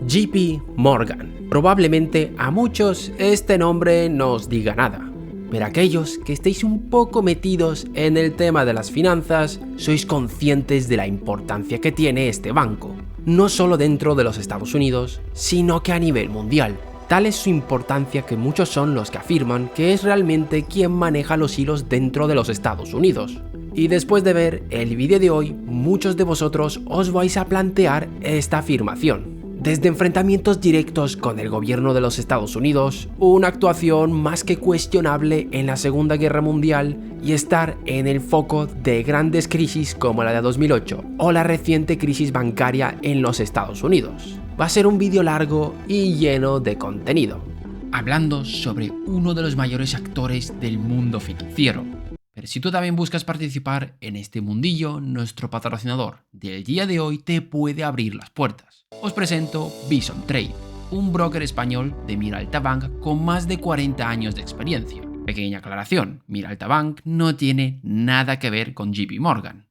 JP Morgan. Probablemente a muchos este nombre no os diga nada, pero aquellos que estéis un poco metidos en el tema de las finanzas sois conscientes de la importancia que tiene este banco, no solo dentro de los Estados Unidos, sino que a nivel mundial. Tal es su importancia que muchos son los que afirman que es realmente quien maneja los hilos dentro de los Estados Unidos. Y después de ver el vídeo de hoy, muchos de vosotros os vais a plantear esta afirmación. Desde enfrentamientos directos con el gobierno de los Estados Unidos, una actuación más que cuestionable en la Segunda Guerra Mundial y estar en el foco de grandes crisis como la de 2008 o la reciente crisis bancaria en los Estados Unidos. Va a ser un vídeo largo y lleno de contenido, hablando sobre uno de los mayores actores del mundo financiero. Pero si tú también buscas participar en este mundillo, nuestro patrocinador del día de hoy te puede abrir las puertas. Os presento Bison Trade, un broker español de Miralta Bank con más de 40 años de experiencia. Pequeña aclaración, Miralta Bank no tiene nada que ver con JP Morgan.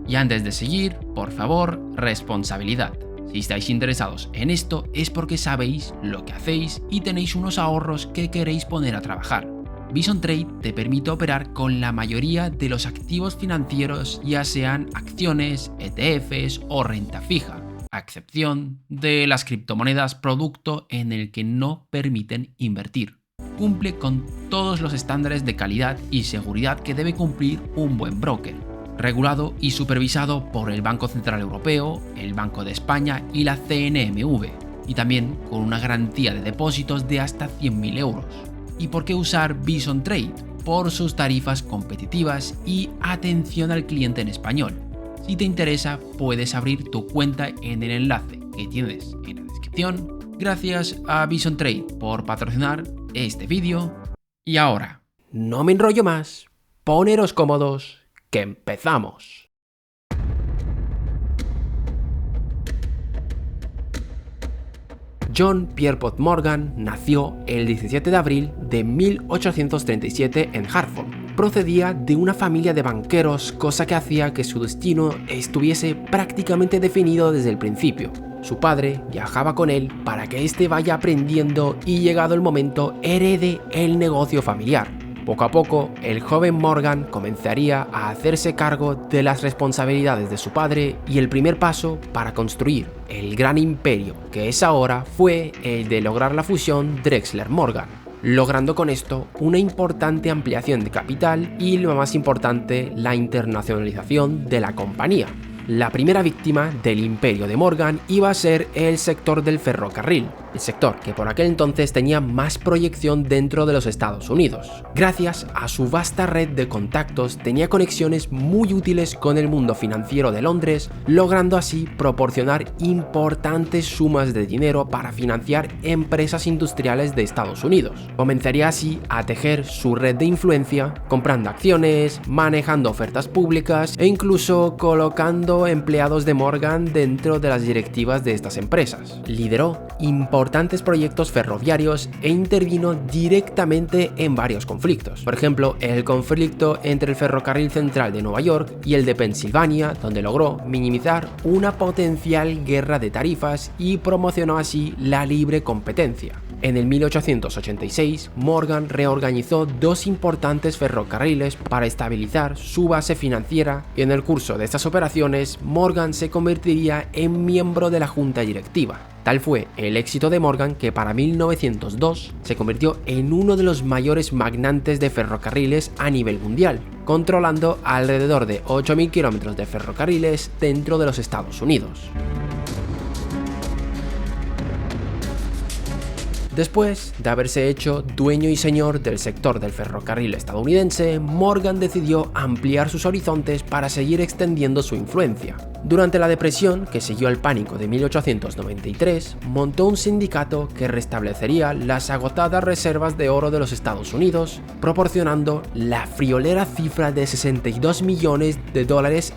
Y antes de seguir, por favor, responsabilidad. Si estáis interesados en esto es porque sabéis lo que hacéis y tenéis unos ahorros que queréis poner a trabajar. Bison Trade te permite operar con la mayoría de los activos financieros, ya sean acciones, ETFs o renta fija, a excepción de las criptomonedas, producto en el que no permiten invertir. Cumple con todos los estándares de calidad y seguridad que debe cumplir un buen broker, regulado y supervisado por el Banco Central Europeo, el Banco de España y la CNMV, y también con una garantía de depósitos de hasta 100.000 euros. ¿Y por qué usar Bison Trade? Por sus tarifas competitivas y atención al cliente en español. Si te interesa, puedes abrir tu cuenta en el enlace que tienes en la descripción. Gracias a Bison Trade por patrocinar este vídeo. Y ahora, no me enrollo más, poneros cómodos, que empezamos. John Pierpont Morgan nació el 17 de abril de 1837 en Hartford. Procedía de una familia de banqueros, cosa que hacía que su destino estuviese prácticamente definido desde el principio. Su padre viajaba con él para que éste vaya aprendiendo y, llegado el momento, herede el negocio familiar. Poco a poco, el joven Morgan comenzaría a hacerse cargo de las responsabilidades de su padre y el primer paso para construir el gran imperio que es ahora fue el de lograr la fusión Drexler-Morgan, logrando con esto una importante ampliación de capital y, lo más importante, la internacionalización de la compañía. La primera víctima del imperio de Morgan iba a ser el sector del ferrocarril, el sector que por aquel entonces tenía más proyección dentro de los Estados Unidos. Gracias a su vasta red de contactos tenía conexiones muy útiles con el mundo financiero de Londres, logrando así proporcionar importantes sumas de dinero para financiar empresas industriales de Estados Unidos. Comenzaría así a tejer su red de influencia, comprando acciones, manejando ofertas públicas e incluso colocando empleados de Morgan dentro de las directivas de estas empresas. Lideró importantes proyectos ferroviarios e intervino directamente en varios conflictos. Por ejemplo, el conflicto entre el ferrocarril central de Nueva York y el de Pensilvania, donde logró minimizar una potencial guerra de tarifas y promocionó así la libre competencia. En el 1886, Morgan reorganizó dos importantes ferrocarriles para estabilizar su base financiera y en el curso de estas operaciones, Morgan se convertiría en miembro de la junta directiva. Tal fue el éxito de Morgan que para 1902 se convirtió en uno de los mayores magnates de ferrocarriles a nivel mundial, controlando alrededor de 8.000 kilómetros de ferrocarriles dentro de los Estados Unidos. Después de haberse hecho dueño y señor del sector del ferrocarril estadounidense, Morgan decidió ampliar sus horizontes para seguir extendiendo su influencia. Durante la depresión que siguió al pánico de 1893, montó un sindicato que restablecería las agotadas reservas de oro de los Estados Unidos, proporcionando la friolera cifra de $62 millones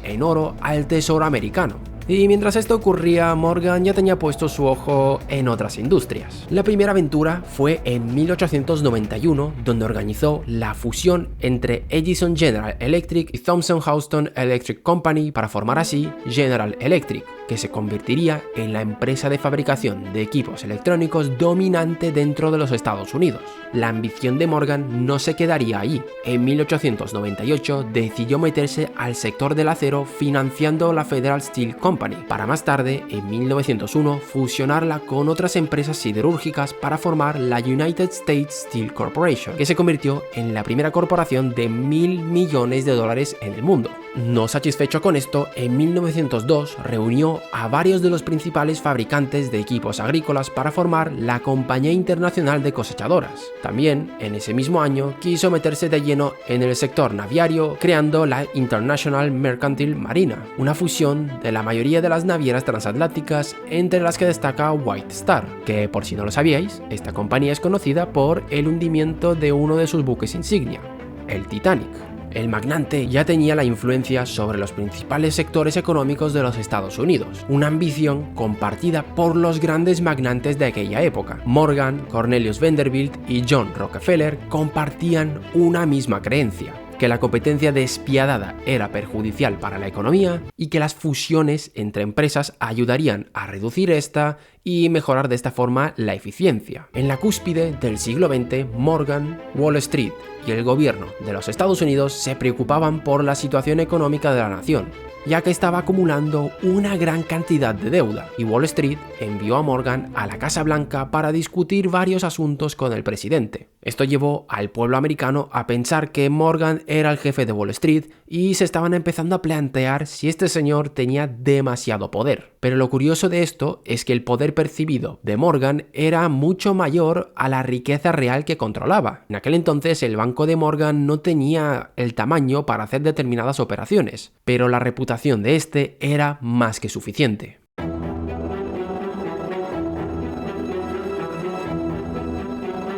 en oro al Tesoro americano. Y mientras esto ocurría, Morgan ya tenía puesto su ojo en otras industrias. La primera aventura fue en 1891, donde organizó la fusión entre Edison General Electric y Thomson Houston Electric Company para formar así General Electric, que se convertiría en la empresa de fabricación de equipos electrónicos dominante dentro de los Estados Unidos. La ambición de Morgan no se quedaría ahí. En 1898 decidió meterse al sector del acero financiando la Federal Steel Company, para más tarde, en 1901, fusionarla con otras empresas siderúrgicas para formar la United States Steel Corporation, que se convirtió en la primera corporación de $1.000 millones en el mundo. No satisfecho con esto, en 1902 reunió a varios de los principales fabricantes de equipos agrícolas para formar la Compañía Internacional de Cosechadoras. También, en ese mismo año, quiso meterse de lleno en el sector naviario, creando la International Mercantile Marine, una fusión de la mayoría de las navieras transatlánticas, entre las que destaca White Star, que por si no lo sabíais, esta compañía es conocida por el hundimiento de uno de sus buques insignia, el Titanic. El magnate ya tenía la influencia sobre los principales sectores económicos de los Estados Unidos, una ambición compartida por los grandes magnates de aquella época. Morgan, Cornelius Vanderbilt y John Rockefeller compartían una misma creencia: que la competencia despiadada era perjudicial para la economía y que las fusiones entre empresas ayudarían a reducir esta y mejorar de esta forma la eficiencia. En la cúspide del siglo XX, Morgan, Wall Street y el gobierno de los Estados Unidos se preocupaban por la situación económica de la nación, ya que estaba acumulando una gran cantidad de deuda, y Wall Street envió a Morgan a la Casa Blanca para discutir varios asuntos con el presidente. Esto llevó al pueblo americano a pensar que Morgan era el jefe de Wall Street y se estaban empezando a plantear si este señor tenía demasiado poder. Pero lo curioso de esto es que el poder percibido de Morgan era mucho mayor a la riqueza real que controlaba. En aquel entonces el banco de Morgan no tenía el tamaño para hacer determinadas operaciones, pero la reputación de este era más que suficiente.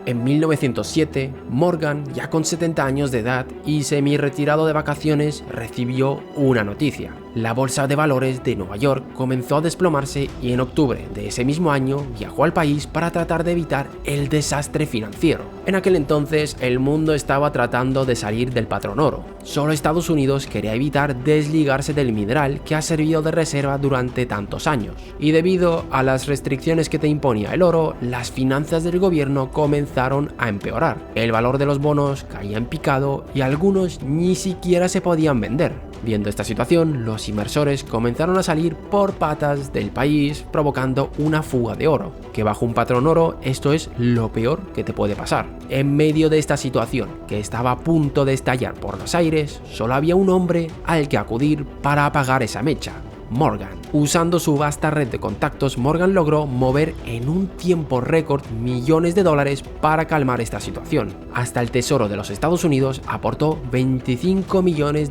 En 1907, Morgan, ya con 70 años de edad y semi-retirado de vacaciones, recibió una noticia. La bolsa de valores de Nueva York comenzó a desplomarse y en octubre de ese mismo año viajó al país para tratar de evitar el desastre financiero. En aquel entonces el mundo estaba tratando de salir del patrón oro. Solo Estados Unidos quería evitar desligarse del mineral que ha servido de reserva durante tantos años. Y debido a las restricciones que te imponía el oro, las finanzas del gobierno comenzaron a empeorar. El valor de los bonos caía en picado y algunos ni siquiera se podían vender. Viendo esta situación, los inversores comenzaron a salir por patas del país, provocando una fuga de oro, que bajo un patrón oro esto es lo peor que te puede pasar. En medio de esta situación, que estaba a punto de estallar por los aires, solo había un hombre al que acudir para apagar esa mecha: Morgan. Usando su vasta red de contactos, Morgan logró mover en un tiempo récord millones de dólares para calmar esta situación. Hasta el Tesoro de los Estados Unidos aportó $25 millones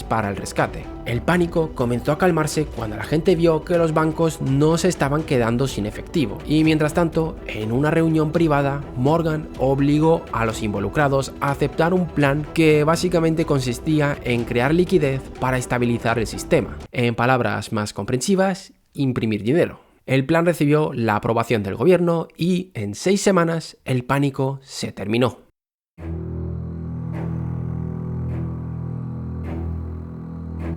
para el rescate. El pánico comenzó a calmarse cuando la gente vio que los bancos no se estaban quedando sin efectivo. Y mientras tanto, en una reunión privada, Morgan obligó a los involucrados a aceptar un plan que básicamente consistía en crear liquidez para estabilizar el sistema. En palabras más comprensivas, imprimir dinero. El plan recibió la aprobación del gobierno y en 6 semanas el pánico se terminó.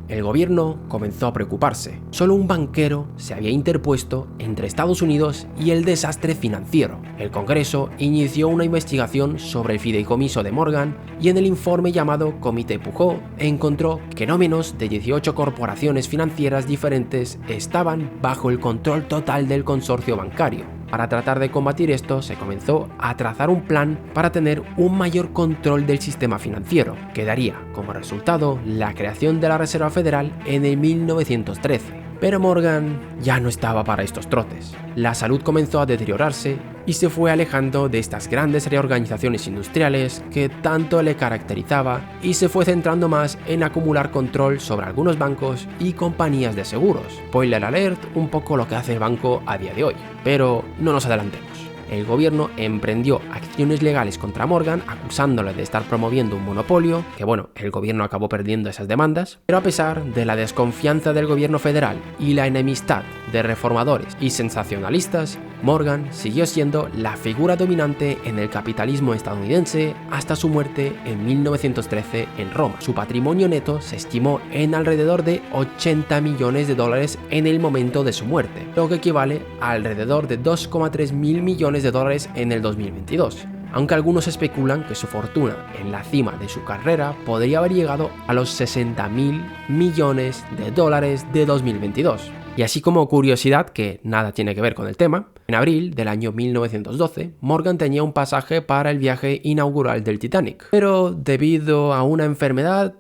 El gobierno comenzó a preocuparse. Solo un banquero se había interpuesto entre Estados Unidos y el desastre financiero. El Congreso inició una investigación sobre el fideicomiso de Morgan y en el informe llamado Comité Pujol encontró que no menos de 18 corporaciones financieras diferentes estaban bajo el control total del consorcio bancario. Para tratar de combatir esto, se comenzó a trazar un plan para tener un mayor control del sistema financiero, que daría como resultado la creación de la Reserva Federal en el 1913. Pero Morgan ya no estaba para estos trotes. La salud comenzó a deteriorarse y se fue alejando de estas grandes reorganizaciones industriales que tanto le caracterizaba y se fue centrando más en acumular control sobre algunos bancos y compañías de seguros. Spoiler alert, un poco lo que hace el banco a día de hoy. Pero no nos adelantemos. el gobierno emprendió acciones legales contra Morgan acusándole de estar promoviendo un monopolio, que bueno, el gobierno acabó perdiendo esas demandas, pero a pesar de la desconfianza del gobierno federal y la enemistad de reformadores y sensacionalistas, Morgan siguió siendo la figura dominante en el capitalismo estadounidense hasta su muerte en 1913 en Roma. Su patrimonio neto se estimó en alrededor de 80 millones de dólares en el momento de su muerte, lo que equivale a alrededor de 2,3 mil millones de dólares en el 2022. Aunque algunos especulan que su fortuna en la cima de su carrera podría haber llegado a los 60.000 millones de dólares de 2022. Y así como curiosidad, que nada tiene que ver con el tema, en abril del año 1912, Morgan tenía un pasaje para el viaje inaugural del Titanic, pero debido a una enfermedad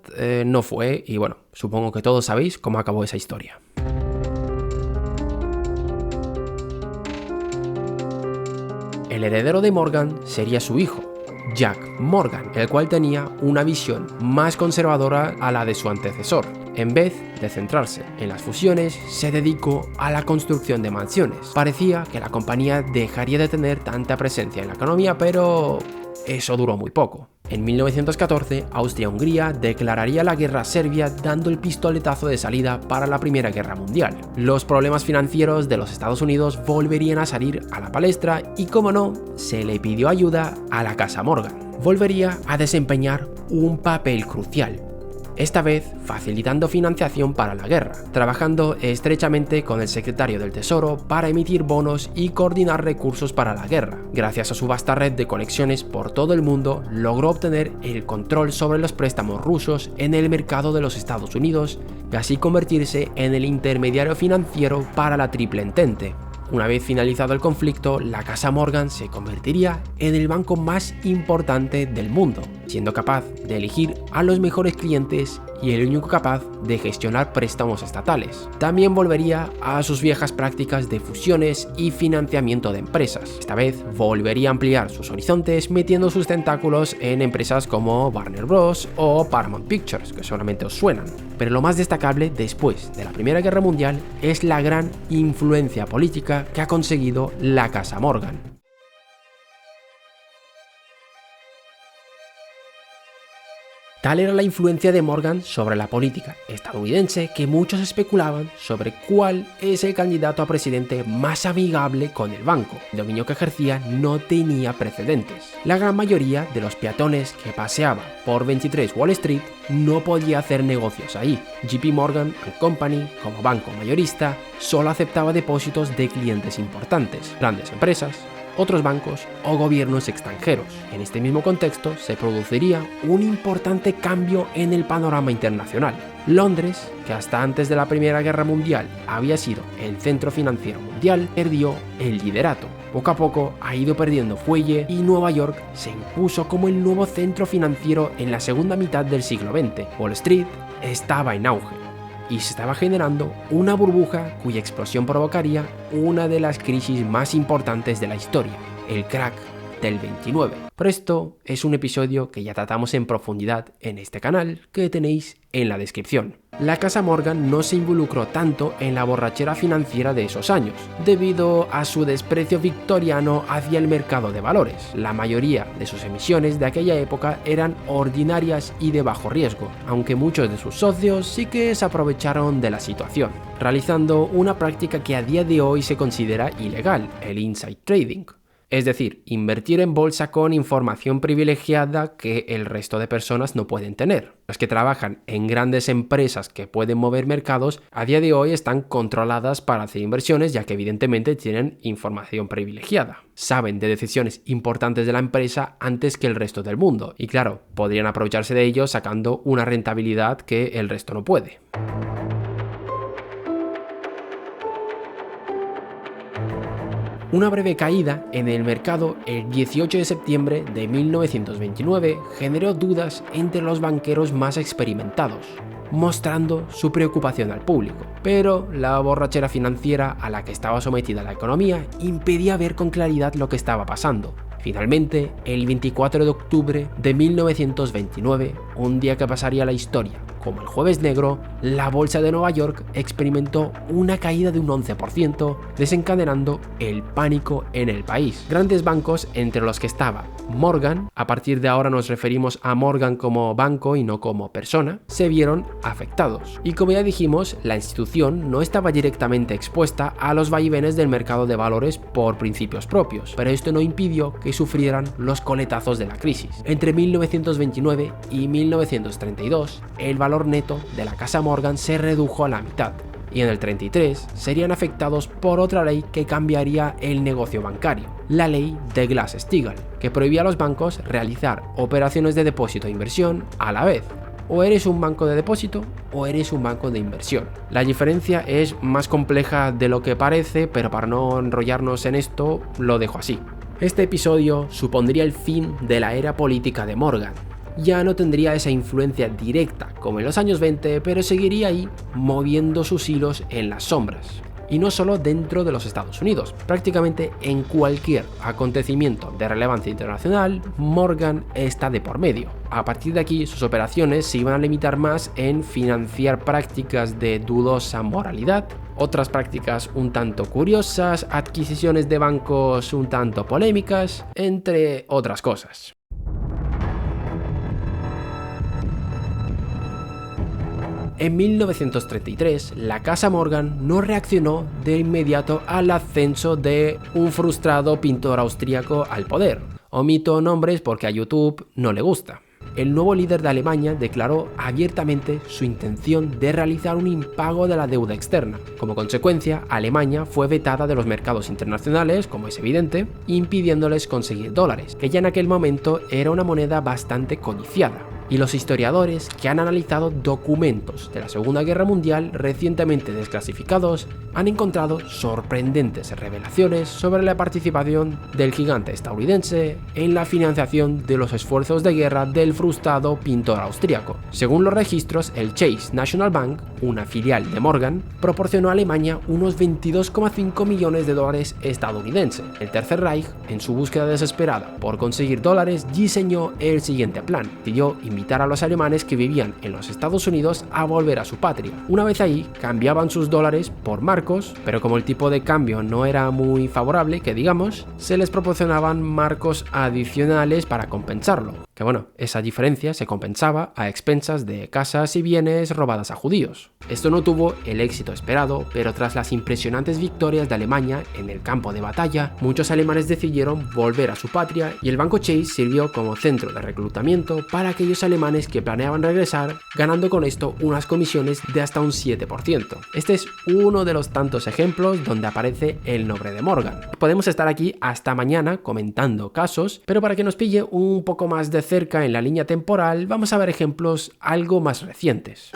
no fue, y bueno, supongo que todos sabéis cómo acabó esa historia. El heredero de Morgan sería su hijo, Jack Morgan, el cual tenía una visión más conservadora a la de su antecesor. En vez de centrarse en las fusiones, se dedicó a la construcción de mansiones. Parecía que la compañía dejaría de tener tanta presencia en la economía, pero eso duró muy poco. En 1914, Austria-Hungría declararía la guerra a Serbia, dando el pistoletazo de salida para la Primera Guerra Mundial. Los problemas financieros de los Estados Unidos volverían a salir a la palestra y, como no, se le pidió ayuda a la Casa Morgan. Volvería a desempeñar un papel crucial, esta vez facilitando financiación para la guerra, trabajando estrechamente con el secretario del Tesoro para emitir bonos y coordinar recursos para la guerra. Gracias a su vasta red de conexiones por todo el mundo, logró obtener el control sobre los préstamos rusos en el mercado de los Estados Unidos y así convertirse en el intermediario financiero para la Triple Entente. Una vez finalizado el conflicto, la Casa Morgan se convertiría en el banco más importante del mundo, siendo capaz de elegir a los mejores clientes y el único capaz de gestionar préstamos estatales. También volvería a sus viejas prácticas de fusiones y financiamiento de empresas. Esta vez volvería a ampliar sus horizontes metiendo sus tentáculos en empresas como Warner Bros. O Paramount Pictures, que seguramente os suenan. Pero lo más destacable después de la Primera Guerra Mundial es la gran influencia política que ha conseguido la Casa Morgan. Tal era la influencia de Morgan sobre la política estadounidense que muchos especulaban sobre cuál es el candidato a presidente más amigable con el banco. El dominio que ejercía no tenía precedentes. La gran mayoría de los peatones que paseaba por 23 Wall Street no podía hacer negocios ahí. JP Morgan & Company, como banco mayorista, solo aceptaba depósitos de clientes importantes, grandes empresas, otros bancos o gobiernos extranjeros. En este mismo contexto se produciría un importante cambio en el panorama internacional. Londres, que hasta antes de la Primera Guerra Mundial había sido el centro financiero mundial, perdió el liderato. Poco a poco ha ido perdiendo fuelle y Nueva York se impuso como el nuevo centro financiero en la segunda mitad del siglo XX. Wall Street estaba en auge y se estaba generando una burbuja cuya explosión provocaría una de las crisis más importantes de la historia, el crack del 29. Pero esto es un episodio que ya tratamos en profundidad en este canal, que tenéis en la descripción. La Casa Morgan no se involucró tanto en la borrachera financiera de esos años, debido a su desprecio victoriano hacia el mercado de valores. La mayoría de sus emisiones de aquella época eran ordinarias y de bajo riesgo, aunque muchos de sus socios sí que se aprovecharon de la situación, realizando una práctica que a día de hoy se considera ilegal, el inside trading. Es decir, invertir en bolsa con información privilegiada que el resto de personas no pueden tener. Los que trabajan en grandes empresas que pueden mover mercados, a día de hoy están controladas para hacer inversiones, ya que evidentemente tienen información privilegiada. Saben de decisiones importantes de la empresa antes que el resto del mundo. Y claro, podrían aprovecharse de ello sacando una rentabilidad que el resto no puede. Una breve caída en el mercado el 18 de septiembre de 1929 generó dudas entre los banqueros más experimentados, mostrando su preocupación al público. Pero la borrachera financiera a la que estaba sometida la economía impedía ver con claridad lo que estaba pasando. Finalmente, el 24 de octubre de 1929, un día que pasaría a la historia como el Jueves Negro, la bolsa de Nueva York experimentó una caída de un 11%, desencadenando el pánico en el país. Grandes bancos, entre los que estaba Morgan, a partir de ahora nos referimos a Morgan como banco y no como persona, se vieron afectados. Y como ya dijimos, la institución no estaba directamente expuesta a los vaivenes del mercado de valores por principios propios, pero esto no impidió que sufrieran los coletazos de la crisis. Entre 1929 y 1932, el valor neto de la casa Morgan se redujo a la mitad, y en el 33 serían afectados por otra ley que cambiaría el negocio bancario, la ley de Glass-Steagall, que prohibía a los bancos realizar operaciones de depósito e inversión a la vez. O eres un banco de depósito o eres un banco de inversión. La diferencia es más compleja de lo que parece, pero para no enrollarnos en esto, lo dejo así. Este episodio supondría el fin de la era política de Morgan. Ya no tendría esa influencia directa como en los años 20, pero seguiría ahí moviendo sus hilos en las sombras. Y no solo dentro de los Estados Unidos, prácticamente en cualquier acontecimiento de relevancia internacional, Morgan está de por medio. A partir de aquí, sus operaciones se iban a limitar más en financiar prácticas de dudosa moralidad, otras prácticas un tanto curiosas, adquisiciones de bancos un tanto polémicas, entre otras cosas. En 1933, la casa Morgan no reaccionó de inmediato al ascenso de un frustrado pintor austríaco al poder. Omito nombres porque a YouTube no le gusta. El nuevo líder de Alemania declaró abiertamente su intención de realizar un impago de la deuda externa. Como consecuencia, Alemania fue vetada de los mercados internacionales, como es evidente, impidiéndoles conseguir dólares, que ya en aquel momento era una moneda bastante codiciada. Y los historiadores que han analizado documentos de la Segunda Guerra Mundial recientemente desclasificados han encontrado sorprendentes revelaciones sobre la participación del gigante estadounidense en la financiación de los esfuerzos de guerra del frustrado pintor austríaco. Según los registros, el Chase National Bank, una filial de Morgan, proporcionó a Alemania unos 22,5 millones de dólares estadounidenses. El Tercer Reich, en su búsqueda desesperada por conseguir dólares, diseñó el siguiente plan. Pidió invitar a los alemanes que vivían en los Estados Unidos a volver a su patria. Una vez ahí, cambiaban sus dólares por marcos, pero como el tipo de cambio no era muy favorable, que digamos, se les proporcionaban marcos adicionales para compensarlo. Que bueno, esa diferencia se compensaba a expensas de casas y bienes robadas a judíos. Esto no tuvo el éxito esperado, pero tras las impresionantes victorias de Alemania en el campo de batalla, muchos alemanes decidieron volver a su patria y el banco Chase sirvió como centro de reclutamiento para aquellos alemanes que planeaban regresar, ganando con esto unas comisiones de hasta un 7%. Este es uno de los tantos ejemplos donde aparece el nombre de Morgan. Podemos estar aquí hasta mañana comentando casos, pero para que nos pille un poco más de cerca en la línea temporal, vamos a ver ejemplos algo más recientes.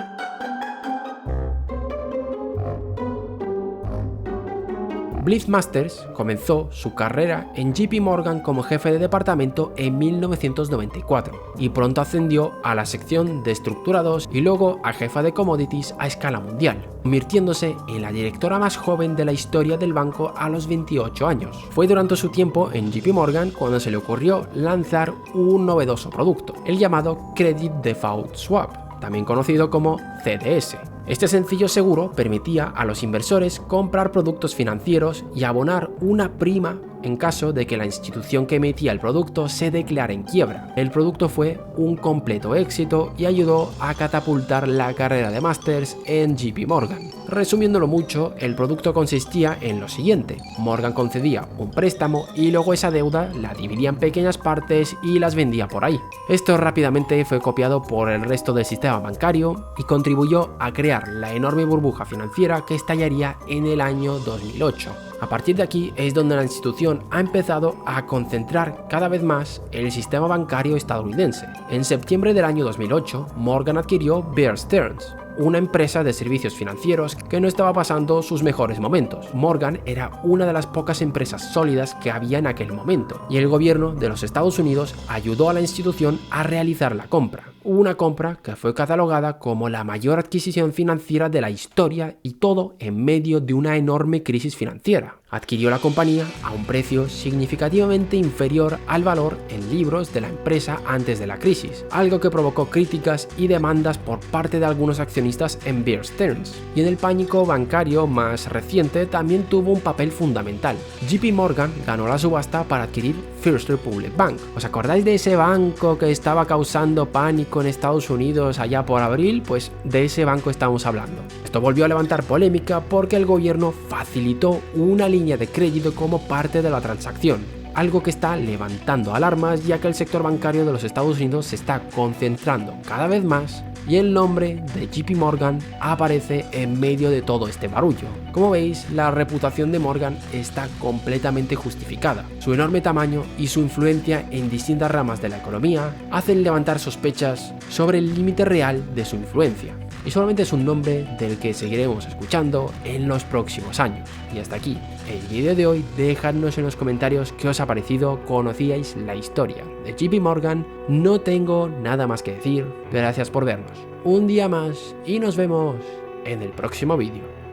Blythe Masters comenzó su carrera en JP Morgan como jefe de departamento en 1994 y pronto ascendió a la sección de estructurados y luego a jefa de commodities a escala mundial, convirtiéndose en la directora más joven de la historia del banco a los 28 años. Fue durante su tiempo en JP Morgan cuando se le ocurrió lanzar un novedoso producto, el llamado Credit Default Swap, también conocido como CDS. Este sencillo seguro permitía a los inversores comprar productos financieros y abonar una prima en caso de que la institución que emitía el producto se declarara en quiebra. El producto fue un completo éxito y ayudó a catapultar la carrera de Masters en JP Morgan. Resumiéndolo mucho, el producto consistía en lo siguiente: Morgan concedía un préstamo y luego esa deuda la dividía en pequeñas partes y las vendía por ahí. Esto rápidamente fue copiado por el resto del sistema bancario y contribuyó a crear la enorme burbuja financiera que estallaría en el año 2008. A partir de aquí es donde la institución ha empezado a concentrar cada vez más el sistema bancario estadounidense. En septiembre del año 2008, Morgan adquirió Bear Stearns, una empresa de servicios financieros que no estaba pasando sus mejores momentos. Morgan era una de las pocas empresas sólidas que había en aquel momento, y el gobierno de los Estados Unidos ayudó a la institución a realizar la compra. Una compra que fue catalogada como la mayor adquisición financiera de la historia, y todo en medio de una enorme crisis financiera. Adquirió la compañía a un precio significativamente inferior al valor en libros de la empresa antes de la crisis, algo que provocó críticas y demandas por parte de algunos accionistas en Bear Stearns. Y en el pánico bancario más reciente también tuvo un papel fundamental. JP Morgan ganó la subasta para adquirir First Republic Bank. ¿Os acordáis de ese banco que estaba causando pánico en Estados Unidos allá por abril? Pues de ese banco estamos hablando. Esto volvió a levantar polémica porque el gobierno facilitó una línea de crédito como parte de la transacción, algo que está levantando alarmas ya que el sector bancario de los Estados Unidos se está concentrando cada vez más y el nombre de JP Morgan aparece en medio de todo este barullo. Como veis, la reputación de Morgan está completamente justificada. Su enorme tamaño y su influencia en distintas ramas de la economía hacen levantar sospechas sobre el límite real de su influencia. Y solamente es un nombre del que seguiremos escuchando en los próximos años. Y hasta aquí el vídeo de hoy. Dejadnos en los comentarios qué os ha parecido, conocíais la historia de JP Morgan. No tengo nada más que decir. Gracias por vernos un día más y nos vemos en el próximo vídeo.